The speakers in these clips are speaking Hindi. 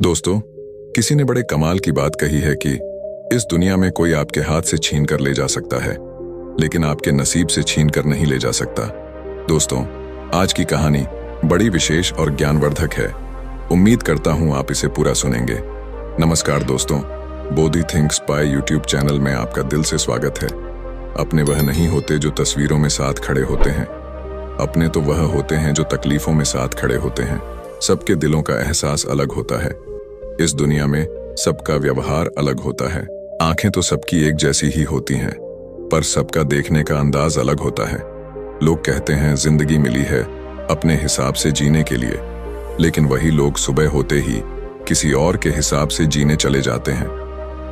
दोस्तों, किसी ने बड़े कमाल की बात कही है कि इस दुनिया में कोई आपके हाथ से छीन कर ले जा सकता है, लेकिन आपके नसीब से छीन कर नहीं ले जा सकता। दोस्तों, आज की कहानी बड़ी विशेष और ज्ञानवर्धक है। उम्मीद करता हूं आप इसे पूरा सुनेंगे। नमस्कार दोस्तों, Bodhi thinks by YouTube channel में आपका दिल से स्वागत है। अपने वह नहीं होते जो तस्वीरों में साथ खड़े होते हैं, अपने तो वह होते हैं जो तकलीफों में साथ खड़े होते हैं। सबके दिलों का एहसास अलग होता है। इस दुनिया में सबका व्यवहार अलग होता है। आंखें तो सबकी एक जैसी ही होती हैं, पर सबका देखने का अंदाज अलग होता है। लोग कहते हैं जिंदगी मिली है अपने हिसाब से जीने के लिए, लेकिन वही लोग सुबह होते ही किसी और के हिसाब से जीने चले जाते हैं।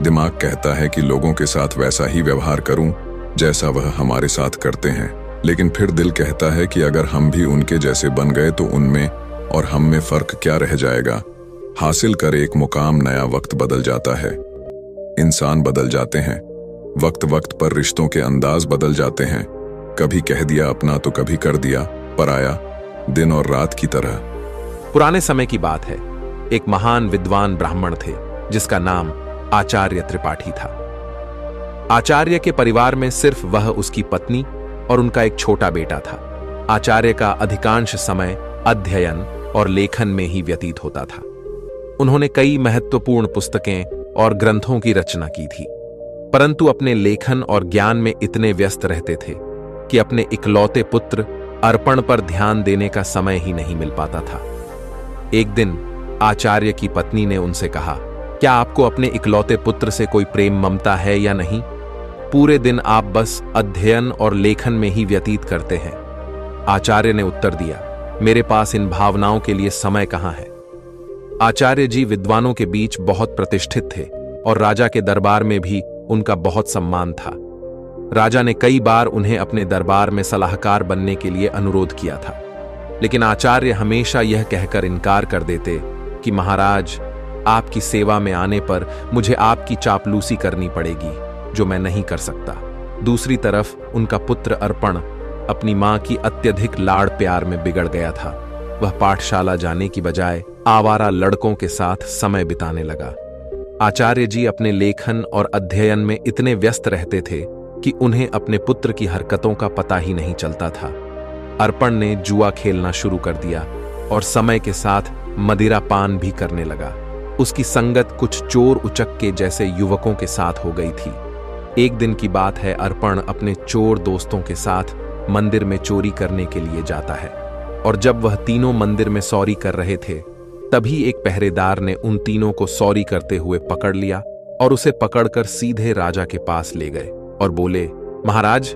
दिमाग कहता है कि लोगों के साथ वैसा ही व्यवहार करूं जैसा वह हमारे साथ करते हैं, लेकिन फिर दिल कहता है कि अगर हम भी उनके जैसे बन गए तो उनमें और हम में फर्क क्या रह जाएगा। हासिल कर एक मुकाम नया वक्त बदल जाता है, इंसान बदल जाते हैं, वक्त वक्त पर रिश्तों के अंदाज बदल जाते हैं। कभी कह दिया अपना तो कभी कर दिया पराया, दिन और रात की तरह। पुराने समय की बात है। एक महान विद्वान ब्राह्मण थे जिसका नाम आचार्य त्रिपाठी था। आचार्य के परिवार में सिर्फ वह, उसकी पत्नी और उनका एक छोटा बेटा था। आचार्य का अधिकांश समय अध्ययन और लेखन में ही व्यतीत होता था। उन्होंने कई महत्वपूर्ण पुस्तकें और ग्रंथों की रचना की थी, परंतु अपने लेखन और ज्ञान में इतने व्यस्त रहते थे कि अपने इकलौते पुत्र अर्पण पर ध्यान देने का समय ही नहीं मिल पाता था। एक दिन आचार्य की पत्नी ने उनसे कहा, क्या आपको अपने इकलौते पुत्र से कोई प्रेम ममता है या नहीं? पूरे दिन आप बस अध्ययन और लेखन में ही व्यतीत करते हैं। आचार्य ने उत्तर दिया, मेरे पास इन भावनाओं के लिए समय कहां है। आचार्य जी विद्वानों के बीच बहुत प्रतिष्ठित थे और राजा के दरबार में भी उनका बहुत सम्मान था। राजा ने कई बार उन्हें अपने दरबार में सलाहकार बनने के लिए अनुरोध किया था, लेकिन आचार्य हमेशा यह कहकर इनकार कर देते कि महाराज, आपकी सेवा में आने पर मुझे आपकी चापलूसी करनी पड़ेगी, जो मैं नहीं कर सकता। दूसरी तरफ उनका पुत्र अर्पण अपनी मां की अत्यधिक लाड़ प्यार में बिगड़ गया था। वह पाठशाला जाने की बजाय आवारा लड़कों के साथ समय बिताने लगा। आचार्य जी अपने लेखन और अध्ययन में इतने व्यस्त रहते थे कि उन्हें अपने पुत्र की हरकतों का पता ही नहीं चलता था। अर्पण ने जुआ खेलना शुरू कर दिया और समय के साथ मदिरा पान भी करने लगा। उसकी संगत कुछ चोर उचक्के जैसे युवकों के साथ हो गई थी। एक दिन की बात है, अर्पण अपने चोर दोस्तों के साथ मंदिर में चोरी करने के लिए जाता है, और जब वह तीनों मंदिर में सौरी कर रहे थे, तभी एक पहरेदार ने उन तीनों को सौरी करते हुए पकड़ लिया और उसे पकड़कर सीधे राजा के पास ले गए और बोले, महाराज,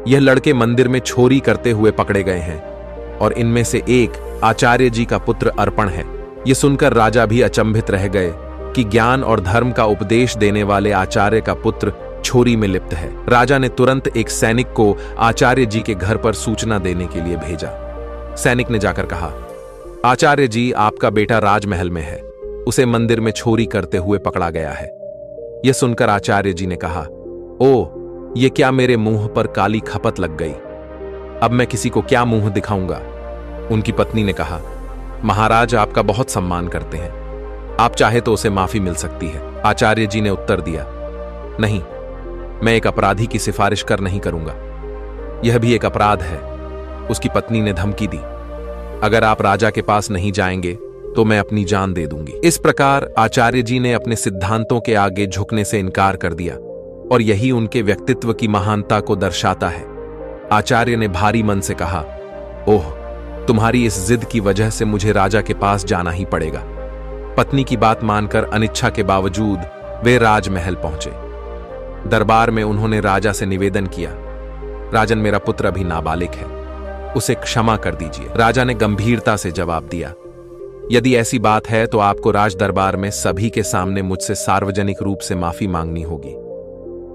यह लड़के मंदिर में चोरी करते हुए पकड़े गए हैं और इनमें से एक आचार्य जी का पुत्र अर्पण है। यह सुनकर राजा भी अचंभित रह गए कि ज्ञान और धर्म का उपदेश देने वाले आचार्य का पुत्र चोरी में लिप्त है। राजा ने तुरंत एक सैनिक को आचार्य जी के घर पर सूचना देने के लिए भेजा। सैनिक ने जाकर कहा, आचार्य जी, आपका बेटा राजमहल में है, उसे मंदिर में चोरी करते हुए पकड़ा गया है। यह सुनकर आचार्य जी ने कहा, ओ, ये क्या मेरे मुंह पर काली खपत लग गई, अब मैं किसी को क्या मुंह दिखाऊंगा। उनकी पत्नी ने कहा, महाराज आपका बहुत सम्मान करते हैं, आप चाहे तो उसे माफी मिल सकती है। आचार्य जी ने उत्तर दिया, नहीं, मैं एक अपराधी की सिफारिश कर नहीं करूंगा, यह भी एक अपराध है। उसकी पत्नी ने धमकी दी, अगर आप राजा के पास नहीं जाएंगे तो मैं अपनी जान दे दूंगी। इस प्रकार आचार्य जी ने अपने सिद्धांतों के आगे झुकने से इनकार कर दिया, और यही उनके व्यक्तित्व की महानता को दर्शाता है। आचार्य ने भारी मन से कहा, ओह, तुम्हारी इस जिद की वजह से मुझे राजा के पास जाना ही पड़ेगा। पत्नी की बात मानकर अनिच्छा के बावजूद वे राजमहल पहुंचे। दरबार में उन्होंने राजा से निवेदन किया, राजन, मेरा पुत्र अभी नाबालिग है, उसे क्षमा कर दीजिए। राजा ने गंभीरता से जवाब दिया, यदि ऐसी बात है तो आपको राज दरबार में सभी के सामने मुझसे सार्वजनिक रूप से माफी मांगनी होगी,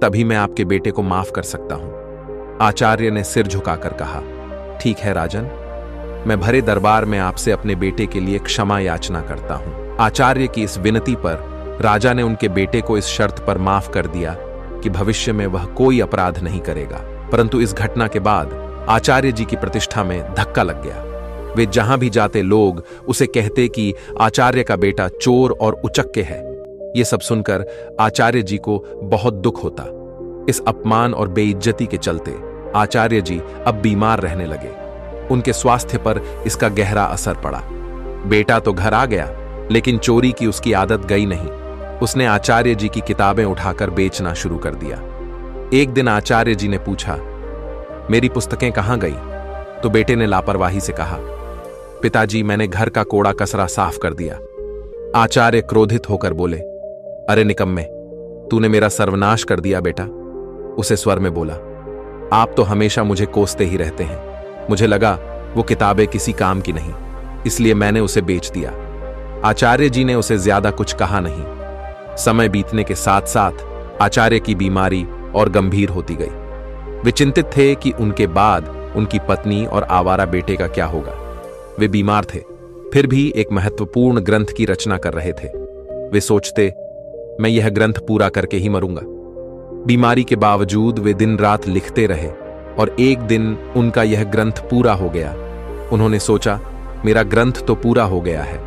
तभी मैं आपके बेटे को माफ कर सकता हूं। आचार्य ने सिर झुकाकर कहा, ठीक है राजन, मैं भरे दरबार में आपसे अपने बेटे के लिए क्षमा याचना करता हूं। आचार्य की इस विनती पर राजा ने उनके बेटे को इस शर्त पर माफ कर दिया कि भविष्य में वह कोई अपराध नहीं करेगा। परंतु इस घटना के बाद आचार्य जी की प्रतिष्ठा में धक्का लग गया। वे जहां भी जाते लोग उसे कहते कि आचार्य का बेटा चोर और उचक्के है। ये सब सुनकर आचार्य जी को बहुत दुख होता। इस अपमान और बेइज्जती के चलते आचार्य जी अब बीमार रहने लगे। उनके स्वास्थ्य पर इसका गहरा असर पड़ा। बेटा तो घर आ गया, लेकिन चोरी की उसकी आदत गई नहीं। उसने आचार्य जी की किताबें उठाकर बेचना शुरू कर दिया। एक दिन आचार्य जी ने पूछा, मेरी पुस्तकें कहां गई? तो बेटे ने लापरवाही से कहा, पिताजी मैंने घर का कोड़ा कचरा साफ कर दिया। आचार्य क्रोधित होकर बोले, अरे निकम्मे, तूने मेरा सर्वनाश कर दिया बेटा। उसे स्वर में बोला, आप तो हमेशा मुझे कोसते ही रहते हैं। मुझे लगा वो किताबें किसी काम की नहीं, इसलिए मैंने उसे बेच दिया। आचार्य जी ने उसे ज्यादा कुछ कहा नहीं। समय बीतने के साथ साथ आचार्य की बीमारी और गंभीर होती गई। वे चिंतित थे कि उनके बाद उनकी पत्नी और आवारा बेटे का क्या होगा। वे बीमार थे, फिर भी एक महत्वपूर्ण ग्रंथ की रचना कर रहे थे। वे सोचते, मैं यह ग्रंथ पूरा करके ही मरूंगा। बीमारी के बावजूद वे दिन रात लिखते रहे और एक दिन उनका यह ग्रंथ पूरा हो गया। उन्होंने सोचा, मेरा ग्रंथ तो पूरा हो गया है,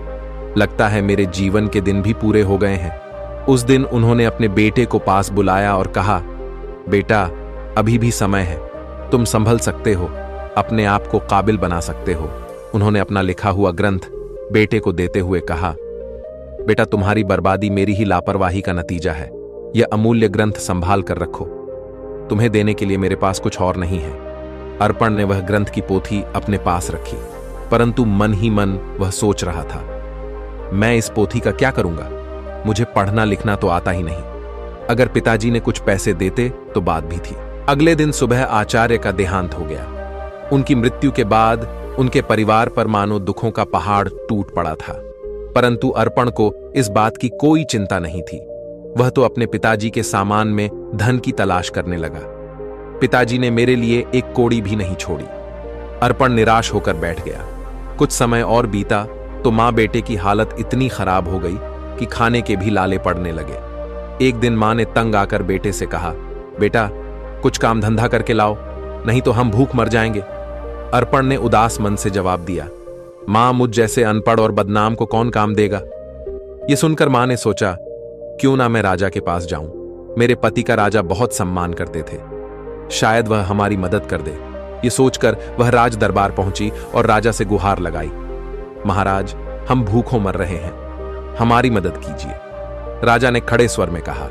लगता है मेरे जीवन के दिन भी पूरे हो गए हैं। उस दिन उन्होंने अपने बेटे को पास बुलाया और कहा, बेटा अभी भी समय है, तुम संभल सकते हो, अपने आप को काबिल बना सकते हो। उन्होंने अपना लिखा हुआ ग्रंथ बेटे को देते हुए कहा, बेटा तुम्हारी बर्बादी मेरी ही लापरवाही का नतीजा है। यह अमूल्य ग्रंथ संभाल कर रखो, तुम्हें देने के लिए मेरे पास कुछ और नहीं है। अर्पण ने वह ग्रंथ की पोथी अपने पास रखी, परंतु मन ही मन वह सोच रहा था, मैं इस पोथी का क्या करूंगा? मुझे पढ़ना लिखना तो आता ही नहीं। अगर पिताजी ने कुछ पैसे देते तो बात भी थी। अगले दिन सुबह आचार्य का देहांत हो गया। उनकी मृत्यु के बाद उनके परिवार पर मानो दुखों का पहाड़ टूट पड़ा था, परंतु अर्पण को इस बात की कोई चिंता नहीं थी। वह तो अपने पिताजी के सामान में धन की तलाश करने लगा। पिताजी ने मेरे लिए एक कौड़ी भी नहीं छोड़ी। अर्पण निराश होकर बैठ गया। कुछ समय और बीता तो मां बेटे की हालत इतनी खराब हो गई कि खाने के भी लाले पड़ने लगे। एक दिन मां ने तंग आकर बेटे से कहा, बेटा कुछ काम धंधा करके लाओ, नहीं तो हम भूख मर जाएंगे। अर्पण ने उदास मन से जवाब दिया, मां मुझ जैसे अनपढ़ और बदनाम को कौन काम देगा? यह सुनकर मां ने सोचा, क्यों ना मैं राजा के पास जाऊं। मेरे पति का राजा बहुत सम्मान करते थे, शायद वह हमारी मदद कर दे। यह सोचकर वह राज दरबार पहुंची और राजा से गुहार लगाई, महाराज हम भूखों मर रहे हैं, हमारी मदद कीजिए। राजा ने खड़े स्वर में कहा,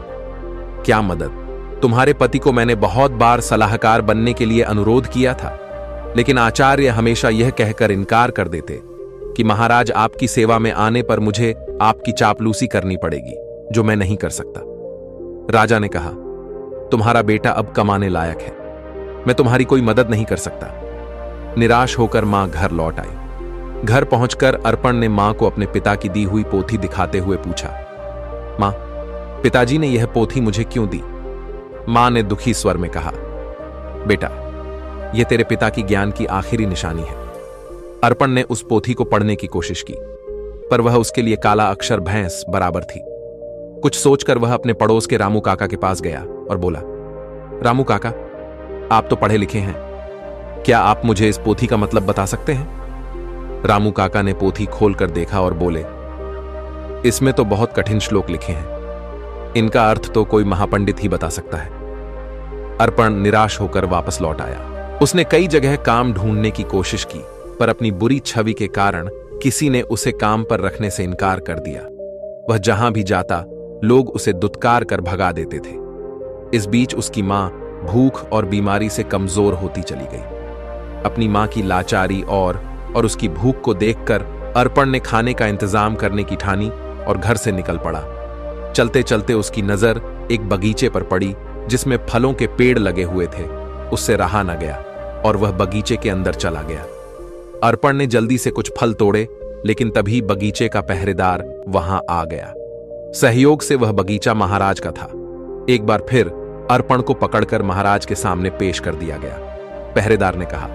क्या मदद? तुम्हारे पति को मैंने बहुत बार सलाहकार बनने के लिए अनुरोध किया था, लेकिन आचार्य हमेशा यह कहकर इनकार कर देते कि महाराज आपकी सेवा में आने पर मुझे आपकी चापलूसी करनी पड़ेगी, जो मैं नहीं कर सकता। राजा ने कहा, तुम्हारा बेटा अब कमाने लायक है, मैं तुम्हारी कोई मदद नहीं कर सकता। निराश होकर मां घर लौट आई। घर पहुंचकर अर्पण ने मां को अपने पिता की दी हुई पोथी दिखाते हुए पूछा, मां पिताजी ने यह पोथी मुझे क्यों दी? मां ने दुखी स्वर में कहा, बेटा यह तेरे पिता की ज्ञान की आखिरी निशानी है। अर्पण ने उस पोथी को पढ़ने की कोशिश की, पर वह उसके लिए काला अक्षर भैंस बराबर थी। कुछ सोचकर वह अपने पड़ोस के रामू काका के पास गया और बोला, रामू काका आप तो पढ़े लिखे हैं, क्या आप मुझे इस पोथी का मतलब बता सकते हैं? रामू काका ने पोथी खोलकर देखा और बोले, इसमें तो बहुत कठिन श्लोक लिखे हैं, इनका अर्थ तो कोई महापंडित ही बता सकता है। अर्पण निराश होकर वापस लौट आया। उसने कई जगह काम ढूंढने की कोशिश की, पर अपनी बुरी छवि के कारण किसी ने उसे काम पर रखने से इनकार कर दिया। वह जहां भी जाता लोग उसे दुत्कार कर भगा देते थे। इस बीच उसकी मां भूख और बीमारी से कमजोर होती चली गई। अपनी मां की लाचारी और उसकी भूख को देखकर अर्पण ने खाने का इंतजाम करने की ठानी और घर से निकल पड़ा। चलते चलते उसकी नजर एक बगीचे पर पड़ी जिसमें फलों के पेड़ लगे हुए थे। उससे रहा न गया और वह बगीचे के अंदर चला गया। अर्पण ने जल्दी से कुछ फल तोड़े, लेकिन तभी बगीचे का पहरेदार वहां आ गया। सहयोग से वह बगीचा महाराज का था। एक बार फिर अर्पण को पकड़कर महाराज के सामने पेश कर दिया गया। पहरेदार ने कहा,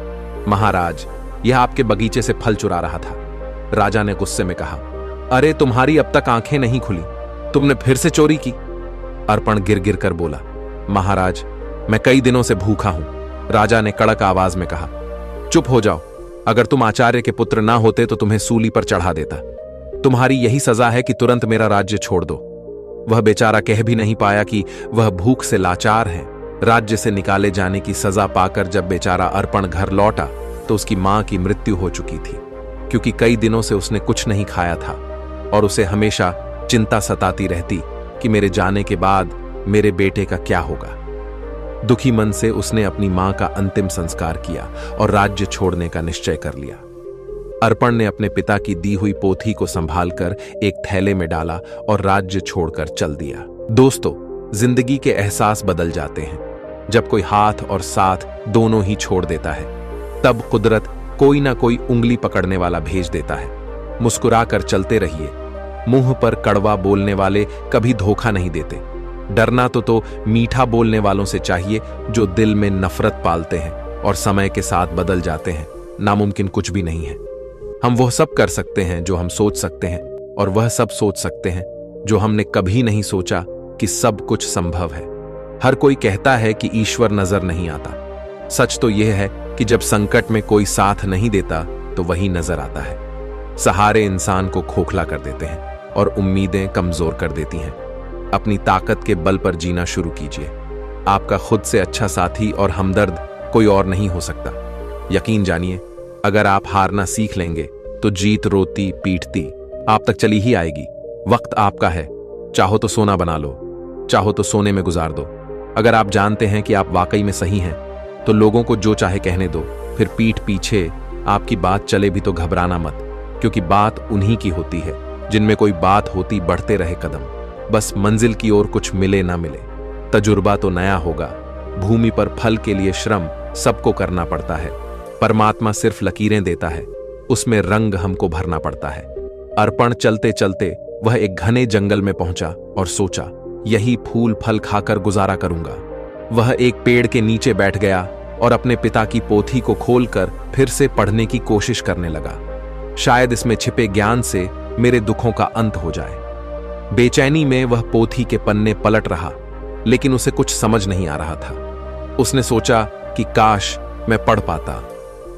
महाराज यह आपके बगीचे से फल चुरा रहा था। राजा ने गुस्से में कहा, अरे तुम्हारी अब तक आंखें नहीं खुली, तुमने फिर से चोरी की। अर्पण गिर गिर कर बोला, महाराज मैं कई दिनों से भूखा हूं। राजा ने कड़क आवाज में कहा, चुप हो जाओ, अगर तुम आचार्य के पुत्र ना होते तो तुम्हें सूली पर चढ़ा देता। तुम्हारी यही सजा है कि तुरंत मेरा राज्य छोड़ दो। वह बेचारा कह भी नहीं पाया कि वह भूख से लाचार है। राज्य से निकाले जाने की सजा पाकर जब बेचारा अर्पण घर लौटा तो उसकी मां की मृत्यु हो चुकी थी, क्योंकि कई दिनों से उसने कुछ नहीं खाया था और उसे हमेशा चिंता सताती रहती कि मेरे जाने के बाद मेरे बेटे का क्या होगा। दुखी मन से उसने अपनी मां का अंतिम संस्कार किया और राज्य छोड़ने का निश्चय कर लिया। अर्पण ने अपने पिता की दी हुई पोथी को संभालकर एक थैले में डाला और राज्य छोड़कर चल दिया। दोस्तों, जिंदगी के एहसास बदल जाते हैं जब कोई हाथ और साथ दोनों ही छोड़ देता है। तब कुदरत कोई ना कोई उंगली पकड़ने वाला भेज देता है। मुस्कुराकर चलते रहिए। मुंह पर कड़वा बोलने वाले कभी धोखा नहीं देते। डरना तो मीठा बोलने वालों से चाहिए जो दिल में नफरत पालते हैं और समय के साथ बदल जाते हैं। नामुमकिन कुछ भी नहीं है। हम वह सब कर सकते हैं जो हम सोच सकते हैं, और वह सब सोच सकते हैं जो हमने कभी नहीं सोचा कि सब कुछ संभव है। हर कोई कहता है कि ईश्वर नजर नहीं आता। सच तो यह है कि जब संकट में कोई साथ नहीं देता तो वही नजर आता है। सहारे इंसान को खोखला कर देते हैं और उम्मीदें कमजोर कर देती हैं। अपनी ताकत के बल पर जीना शुरू कीजिए। आपका खुद से अच्छा साथी और हमदर्द कोई और नहीं हो सकता। यकीन जानिए, अगर आप हारना सीख लेंगे तो जीत रोती पीटती आप तक चली ही आएगी। वक्त आपका है। चाहो तो सोना बना लो, चाहो तो सोने में गुजार दो। अगर आप जानते हैं कि आप वाकई में सही हैं तो लोगों को जो चाहे कहने दो। फिर पीठ पीछे आपकी बात चले भी तो घबराना मत, क्योंकि बात उन्हीं की होती है जिनमें कोई बात होती बढ़ते रहे कदम। बस मंजिल की ओर कुछ मिले ना मिले, तजुर्बा तो नया होगा। भूमि पर फल के लिए श्रम सबको करना पड़ता है। परमात्मा सिर्फ लकीरें देता है, उसमें रंग हमको भरना पड़ता है। अर्पण चलते चलते वह एक घने जंगल में पहुंचा और सोचा, यही फूल फल खाकर गुजारा करूंगा। वह एक पेड़ के नीचे बैठ गया और अपने पिता की पोथी को खोलकर फिर से पढ़ने की कोशिश करने लगा। शायद इसमें छिपे ज्ञान से मेरे दुखों का अंत हो जाए। बेचैनी में वह पोथी के पन्ने पलट रहा, लेकिन उसे कुछ समझ नहीं आ रहा था। उसने सोचा कि काश मैं पढ़ पाता।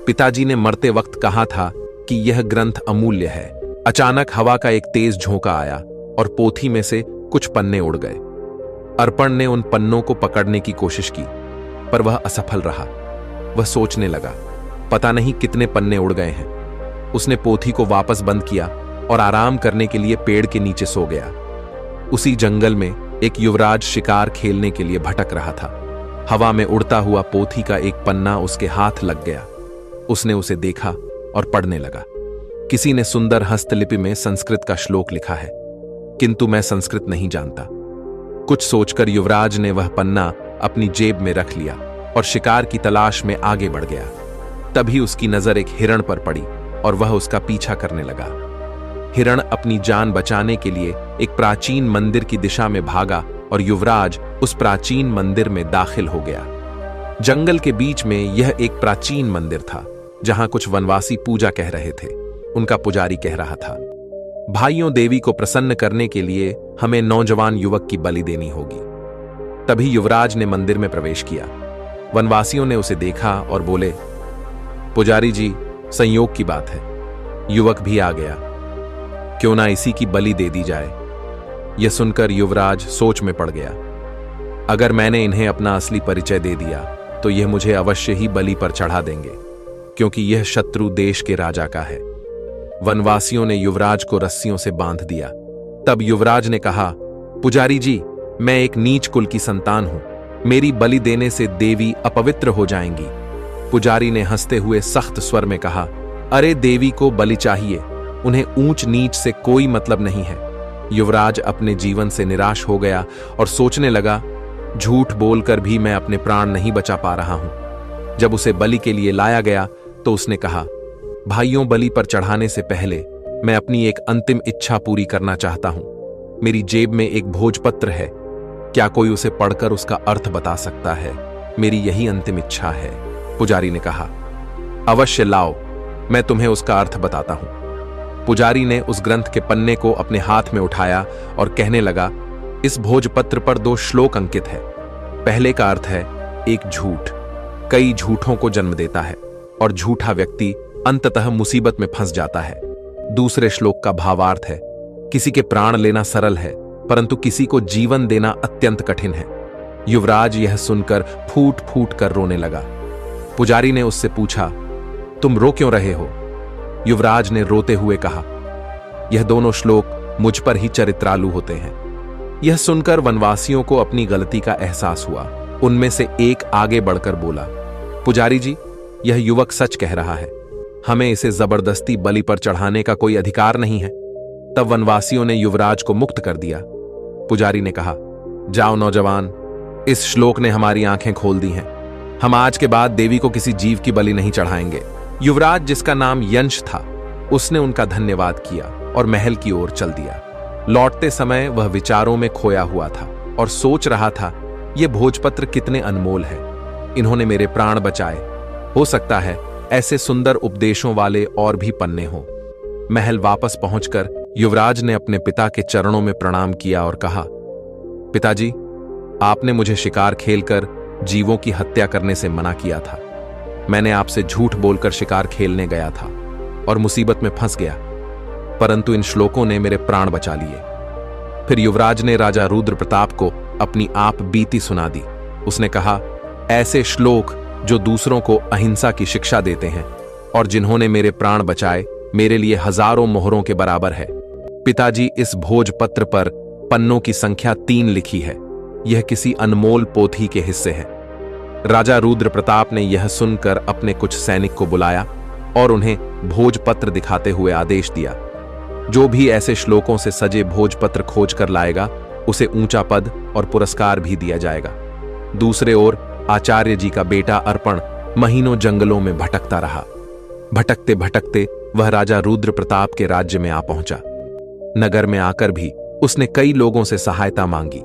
पिताजी ने मरते वक्त कहा था कि यह ग्रंथ अमूल्य है। अचानक हवा का एक तेज झोंका आया और पोथी में से कुछ पन्ने उड़ गए। अर्पण ने उन पन्नों को पकड़ने की कोशिश की, पर वह असफल रहा। वह सोचने लगा, पता नहीं कितने पन्ने उड़ गए हैं। उसने पोथी को वापस बंद किया और आराम करने के लिए पेड़ के नीचे सो गया। उसी जंगल में एक युवराज शिकार खेलने के लिए भटक रहा था। हवा में उड़ता हुआ पोथी का एक पन्ना उसके हाथ लग गया। उसने उसे देखा और पढ़ने लगा। किसी ने सुंदर हस्तलिपि में संस्कृत का श्लोक लिखा है, किंतु मैं संस्कृत नहीं जानता। कुछ सोचकर युवराज ने वह पन्ना अपनी जेब में रख लिया और शिकार की तलाश में आगे बढ़ गया। तभी उसकी नजर एक हिरण पर पड़ी और वह उसका पीछा करने लगा। हिरण अपनी जान बचाने के लिए एक प्राचीन मंदिर की दिशा में भागा और युवराज उस प्राचीन मंदिर में दाखिल हो गया। जंगल के बीच में यह एक प्राचीन मंदिर था, जहां कुछ वनवासी पूजा कह रहे थे। उनका पुजारी कह रहा था, भाइयों, देवी को प्रसन्न करने के लिए हमें नौजवान युवक की बलि देनी होगी। तभी युवराज ने मंदिर में प्रवेश किया। वनवासियों ने उसे देखा और बोले, पुजारी जी, संयोग की बात है, युवक भी आ गया, क्यों ना इसी की बलि दे दी जाए। यह सुनकर युवराज सोच में पड़ गया। अगर मैंने इन्हें अपना असली परिचय दे दिया तो यह मुझे अवश्य ही बलि पर चढ़ा देंगे, क्योंकि यह शत्रु देश के राजा का है। वनवासियों ने युवराज को रस्सियों से बांध दिया। तब युवराज ने कहा, पुजारी जी, मैं एक नीच कुल की संतान हूं, मेरी बलि देने से देवी अपवित्र हो जाएंगी। पुजारी ने हंसते हुए सख्त स्वर में कहा, अरे देवी को बलि चाहिए, उन्हें ऊंच नीच से कोई मतलब नहीं है। युवराज अपने जीवन से निराश हो गया और सोचने लगा, झूठ बोलकर भी मैं अपने प्राण नहीं बचा पा रहा हूं। जब उसे बलि के लिए लाया गया तो उसने कहा, भाइयों, बलि पर चढ़ाने से पहले मैं अपनी एक अंतिम इच्छा पूरी करना चाहता हूं। मेरी जेब में एक भोजपत्र है, क्या कोई उसे पढ़कर उसका अर्थ बता सकता है? मेरी यही अंतिम इच्छा है। पुजारी ने कहा, अवश्य लाओ, मैं तुम्हें उसका अर्थ बताता हूं। पुजारी ने उस ग्रंथ के पन्ने को अपने हाथ में उठाया और कहने लगा, इस भोजपत्र पर 2 श्लोक अंकित है। पहले का अर्थ है, एक झूठ कई झूठों को जन्म देता है और झूठा व्यक्ति अंततः मुसीबत में फंस जाता है। दूसरे श्लोक का भावार्थ है, किसी के प्राण लेना सरल है, परंतु किसी को जीवन देना अत्यंत कठिन है। युवराज यह सुनकर फूट फूट कर रोने लगा। पुजारी ने उससे पूछा, तुम रो क्यों रहे हो? युवराज ने रोते हुए कहा, यह दोनों श्लोक मुझ पर ही चरित्रालु होते हैं। यह सुनकर वनवासियों को अपनी गलती का एहसास हुआ। उनमें से एक आगे बढ़कर बोला, पुजारी जी, यह युवक सच कह रहा है, हमें इसे जबरदस्ती बलि पर चढ़ाने का कोई अधिकार नहीं है। तब वनवासियों ने युवराज को मुक्त कर दिया। पुजारी ने कहा, जाओ नौजवान, इस श्लोक ने हमारी आंखें खोल दी हैं। हम आज के बाद देवी को किसी जीव की बलि नहीं चढ़ाएंगे। युवराज, जिसका नाम यंश था, उसने उनका धन्यवाद किया और महल की ओर चल दिया। लौटते समय वह विचारों में खोया हुआ था और सोच रहा था, ये भोजपत्र कितने अनमोल है, इन्होंने मेरे प्राण बचाए। हो सकता है ऐसे सुंदर उपदेशों वाले और भी पन्ने हों। महल वापस पहुंचकर युवराज ने अपने पिता के चरणों में प्रणाम किया और कहा, पिताजी, आपने मुझे शिकार खेलकर जीवों की हत्या करने से मना किया था। मैंने आपसे झूठ बोलकर शिकार खेलने गया था और मुसीबत में फंस गया, परंतु इन श्लोकों ने मेरे प्राण बचा लिए। फिर युवराज ने राजा रुद्र प्रताप को अपनी आप बीती सुना दी। उसने कहा, ऐसे श्लोक जो दूसरों को अहिंसा की शिक्षा देते हैं और जिन्होंने मेरे प्राण बचाए, मेरे लिए हजारों मोहरों के बराबर है। पिताजी, इस भोजपत्र पर पन्नों की संख्या 3 लिखी है। यह किसी अनमोल पोथी के हिस्से है। राजा रुद्र प्रताप ने यह सुनकर अपने कुछ सैनिक को बुलाया और उन्हें भोजपत्र दिखाते हुए आदेश दिया, जो भी ऐसे श्लोकों से सजे भोजपत्र खोज कर लाएगा, उसे ऊंचा पद और पुरस्कार भी दिया जाएगा। दूसरे ओर आचार्य जी का बेटा अर्पण महीनों जंगलों में भटकता रहा। भटकते भटकते वह राजा रुद्र प्रताप के राज्य में आ पहुंचा। नगर में आकर भी उसने कई लोगों से सहायता मांगी,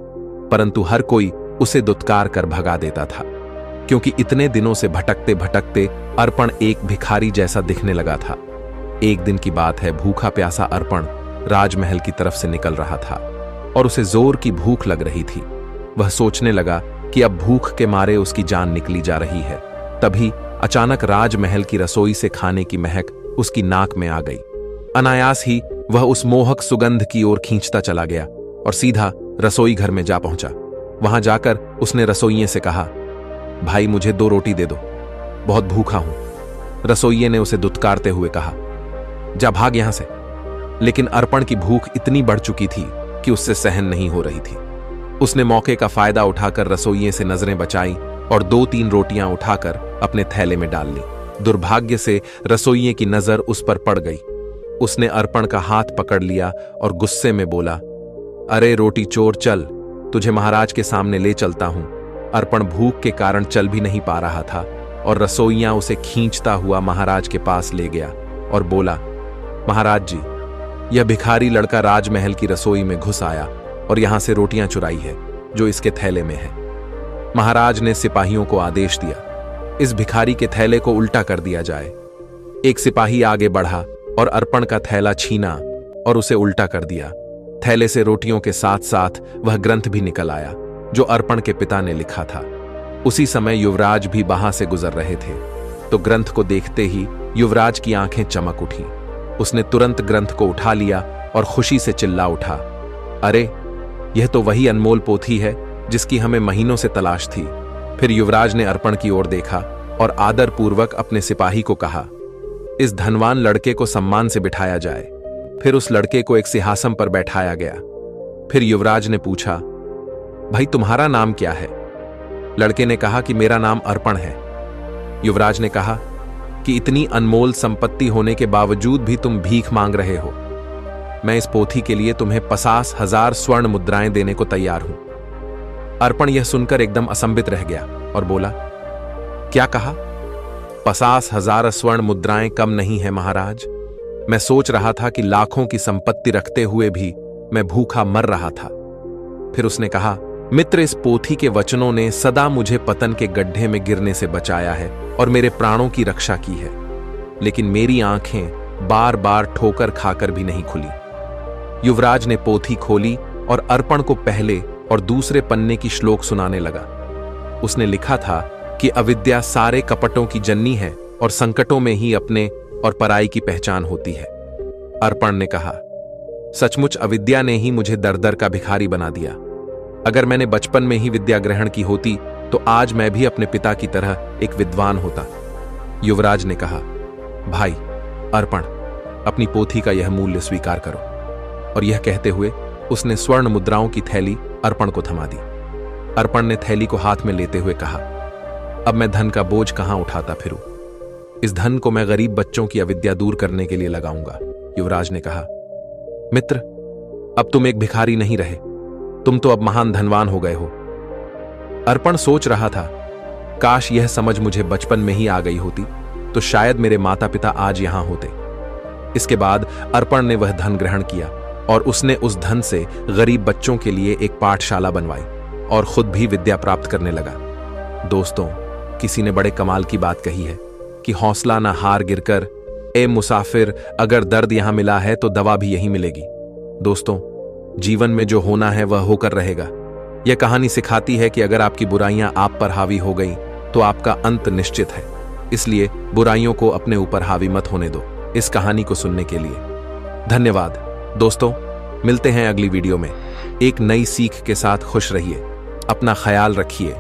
परंतु हर कोई उसे दुत्कार कर भगा देता था, क्योंकि इतने दिनों से भटकते भटकते अर्पण एक भिखारी जैसा दिखने लगा था। एक दिन की बात है, भूखा प्यासा अर्पण राजमहल की तरफ से निकल रहा था और उसे जोर की भूख लग रही थी। वह सोचने लगा कि अब भूख के मारे उसकी जान निकली जा रही है। तभी अचानक राजमहल की रसोई से खाने की महक उसकी नाक में आ गई। अनायास ही वह उस मोहक सुगंध की ओर खींचता चला गया और सीधा रसोई घर में जा पहुंचा। वहां जाकर उसने रसोइये से कहा, भाई, मुझे 2 रोटी दे दो, बहुत भूखा हूं। रसोइये ने उसे दुत्कारते हुए कहा, जा भाग यहां से। लेकिन अर्पण की भूख इतनी बढ़ चुकी थी कि उससे सहन नहीं हो रही थी। उसने मौके का फायदा उठाकर रसोइये से नजरें बचाई और 2-3 रोटियां उठाकर अपने थैले में डाल ली। दुर्भाग्य से रसोइये की नजर उस पर पड़ गई। उसने अर्पण का हाथ पकड़ लिया और गुस्से में बोला, अरे रोटी चोर, चल, तुझे महाराज के सामने ले चलता हूं। अर्पण भूख के कारण चल भी नहीं पा रहा था और रसोइया उसे खींचता हुआ महाराज के पास ले गया और बोला, महाराज जी, यह भिखारी लड़का राजमहल की रसोई में घुस आया और यहां से रोटियां चुराई है जो इसके थैले में है। महाराज ने सिपाहियों को आदेश दिया, इस भिखारी के थैले को उल्टा कर दिया जाए। एक सिपाही आगे बढ़ा और अर्पण का थैला छीना और उसे उल्टा कर दिया। थैले से रोटियों के साथ साथ वह ग्रंथ भी निकल आया जो अर्पण के पिता ने लिखा था। उसी समय युवराज भी वहां से गुजर रहे थे, तो ग्रंथ को देखते ही युवराज की आंखें चमक उठी। उसने तुरंत ग्रंथ को उठा लिया और खुशी से चिल्ला उठा, अरे, यह तो वही अनमोल पोथी है जिसकी हमें महीनों से तलाश थी। फिर युवराज ने अर्पण की ओर देखा और आदरपूर्वक अपने सिपाही को कहा, इस धनवान लड़के को सम्मान से बिठाया जाए। फिर उस लड़के को एक सिंहासन पर बैठाया गया। फिर युवराज ने पूछा, भाई, तुम्हारा नाम क्या है? लड़के ने कहा कि मेरा नाम अर्पण है। युवराज ने कहा कि इतनी अनमोल संपत्ति होने के बावजूद भी तुम भीख मांग रहे हो। मैं इस पोथी के लिए तुम्हें 50,000 स्वर्ण मुद्राएं देने को तैयार हूं। अर्पण यह सुनकर एकदम असंबित रह गया और बोला, क्या कहा? 50,000 स्वर्ण मुद्राएं कम नहीं है महाराज। मैं सोच रहा था कि लाखों की संपत्ति रखते हुए भी मैं भूखा मर रहा था। फिर उसने कहा, मित्र, इस पोथी के वचनों ने सदा मुझे पतन के गड्ढे में गिरने से बचाया है और मेरे प्राणों की रक्षा की है, लेकिन मेरी आंखें बार बार ठोकर खाकर भी नहीं खुली। युवराज ने पोथी खोली और अर्पण को पहले और दूसरे पन्ने की श्लोक सुनाने लगा। उसने लिखा था कि अविद्या सारे कपटों की जननी है और संकटों में ही अपने और पराई की पहचान होती है। अर्पण ने कहा, सचमुच अविद्या ने ही मुझे दर दर का भिखारी बना दिया। अगर मैंने बचपन में ही विद्या ग्रहण की होती तो आज मैं भी अपने पिता की तरह एक विद्वान होता। युवराज ने कहा, भाई अर्पण, अपनी पोथी का यह मूल्य स्वीकार करो। और यह कहते हुए उसने स्वर्ण मुद्राओं की थैली अर्पण को थमा दी। अर्पण ने थैली को हाथ में लेते हुए कहा, अब मैं धन का बोझ कहां उठाता फिरूं? इस धन को मैं गरीब बच्चों की अविद्या दूर करने के लिए लगाऊंगा। युवराज ने कहा, मित्र, अब तुम एक भिखारी नहीं रहे, तुम तो अब महान धनवान हो गए हो। अर्पण सोच रहा था, काश यह समझ मुझे बचपन में ही आ गई होती तो शायद मेरे माता पिता आज यहां होते। इसके बाद अर्पण ने वह धन ग्रहण किया और उसने उस धन से गरीब बच्चों के लिए एक पाठशाला बनवाई और खुद भी विद्या प्राप्त करने लगा। दोस्तों, किसी ने बड़े कमाल की बात कही है कि हौसला ना हार गिरकर, ए मुसाफिर, अगर दर्द यहां मिला है तो दवा भी यहीं मिलेगी। दोस्तों, जीवन में जो होना है वह होकर रहेगा। यह कहानी सिखाती है कि अगर आपकी बुराइयां आप पर हावी हो गईं तो आपका अंत निश्चित है। इसलिए बुराइयों को अपने ऊपर हावी मत होने दो। इस कहानी को सुनने के लिए धन्यवाद। दोस्तों, मिलते हैं अगली वीडियो में एक नई सीख के साथ। खुश रहिए, अपना ख्याल रखिए।